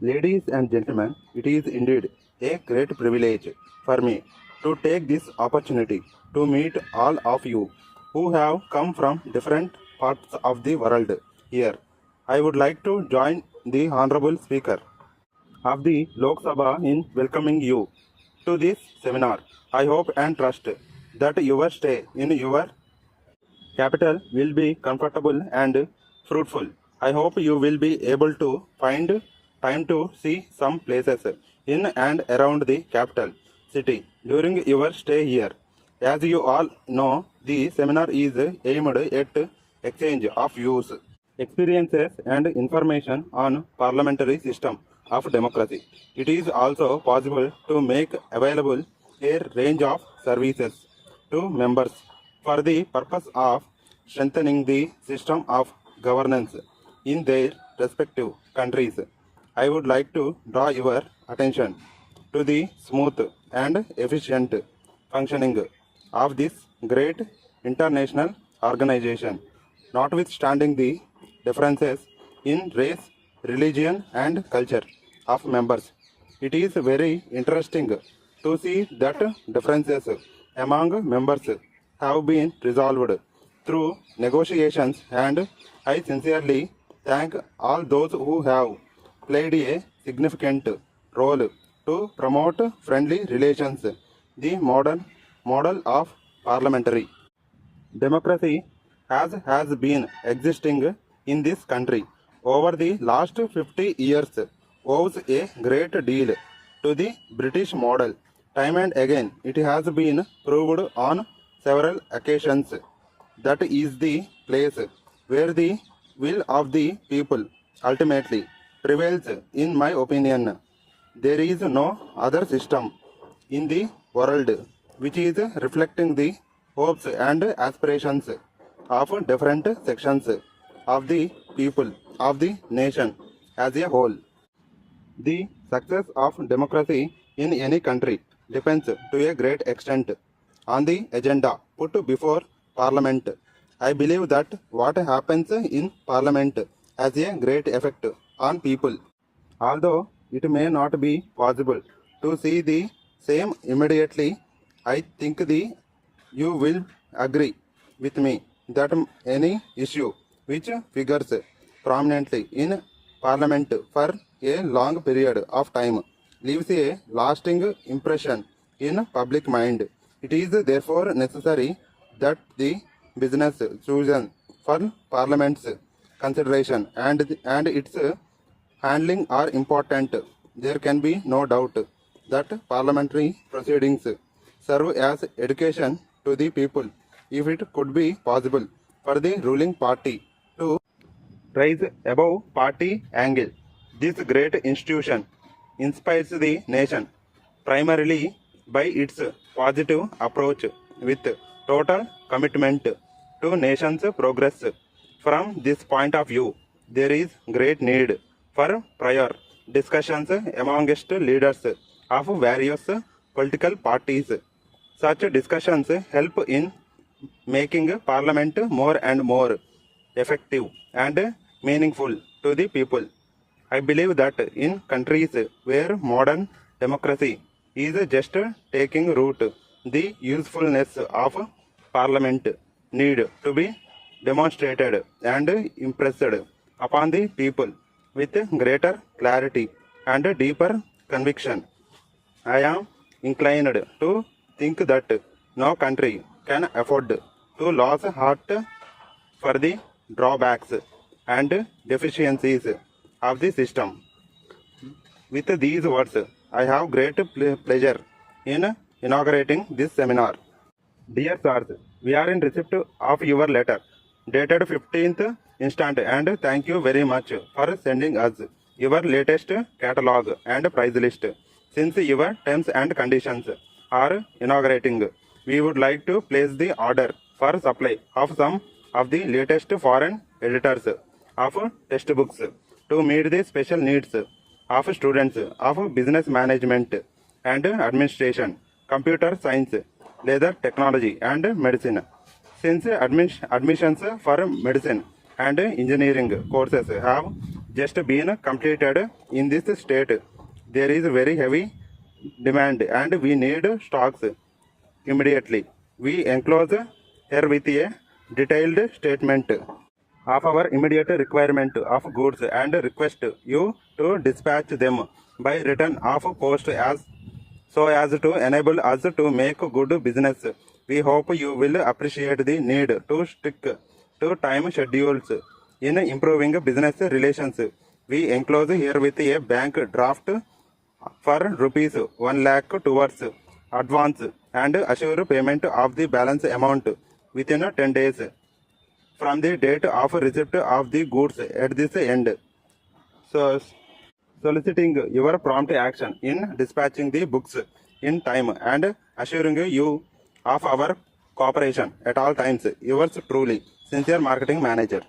Ladies and gentlemen, it is indeed a great privilege for me to take this opportunity to meet all of you who have come from different parts of the world here. I would like to join the Honorable Speaker of the Lok Sabha in welcoming you to this seminar. I hope and trust that your stay in your capital will be comfortable and fruitful. I hope you will be able to find time to see some places in and around the capital city during your stay here. As you all know, the seminar is aimed at exchange of views, experiences and information on parliamentary system of democracy. It is also possible to make available a range of services to members for the purpose of strengthening the system of governance in their respective countries. I would like to draw your attention to the smooth and efficient functioning of this great international organization, notwithstanding the differences in race, religion, and culture of members. It is very interesting to see that differences among members have been resolved through negotiations, and I sincerely thank all those who have played a significant role to promote friendly relations, the modern model of parliamentary democracy has been existing in this country over the last 50 years owes a great deal to the British model. Time and again, it has been proved on several occasions that is the place where the will of the people ultimately prevails. In my opinion, there is no other system in the world which is reflecting the hopes and aspirations of different sections of the people of the nation as a whole. The success of democracy in any country depends to a great extent on the agenda put before Parliament. I believe that what happens in Parliament has a great effect on people. Although it may not be possible to see the same immediately, I think you will agree with me that any issue which figures prominently in Parliament for a long period of time leaves a lasting impression in public mind. It is therefore necessary that the business chosen for Parliament's consideration and its handling are important. There can be no doubt that parliamentary proceedings serve as education to the people. If it could be possible for the ruling party to rise above party angle, this great institution inspires the nation primarily by its positive approach with total commitment to nation's progress. From this point of view, there is great need for prior discussions amongst leaders of various political parties. Such discussions help in making Parliament more and more effective and meaningful to the people. I believe that in countries where modern democracy is just taking root, the usefulness of Parliament need to be demonstrated and impressed upon the people with greater clarity and deeper conviction. I am inclined to think that no country can afford to lose heart for the drawbacks and deficiencies of the system. With these words, I have great pleasure in inaugurating this seminar. Dear sirs, we are in receipt of your letter dated 15th instant and thank you very much for sending us your latest catalog and price list. Since your terms and conditions are inaugurating, we would like to place the order for supply of some of the latest foreign editors of textbooks to meet the special needs of students of business management and administration, computer science, leather technology and medicine. Since admissions for medicine and engineering courses have just been completed. In this state, there is very heavy demand and we need stocks immediately. We enclose here with a detailed statement of our immediate requirement of goods and request you to dispatch them by return of post as to enable us to make good business. We hope you will appreciate the need to stick to time schedules in improving business relations. We enclose here with a bank draft for rupees 1 lakh towards advance and assure payment of the balance amount within 10 days from the date of receipt of the goods at this end. So, soliciting your prompt action in dispatching the books in time and assuring you of our cooperation at all times. Yours truly, Sincere Marketing Manager.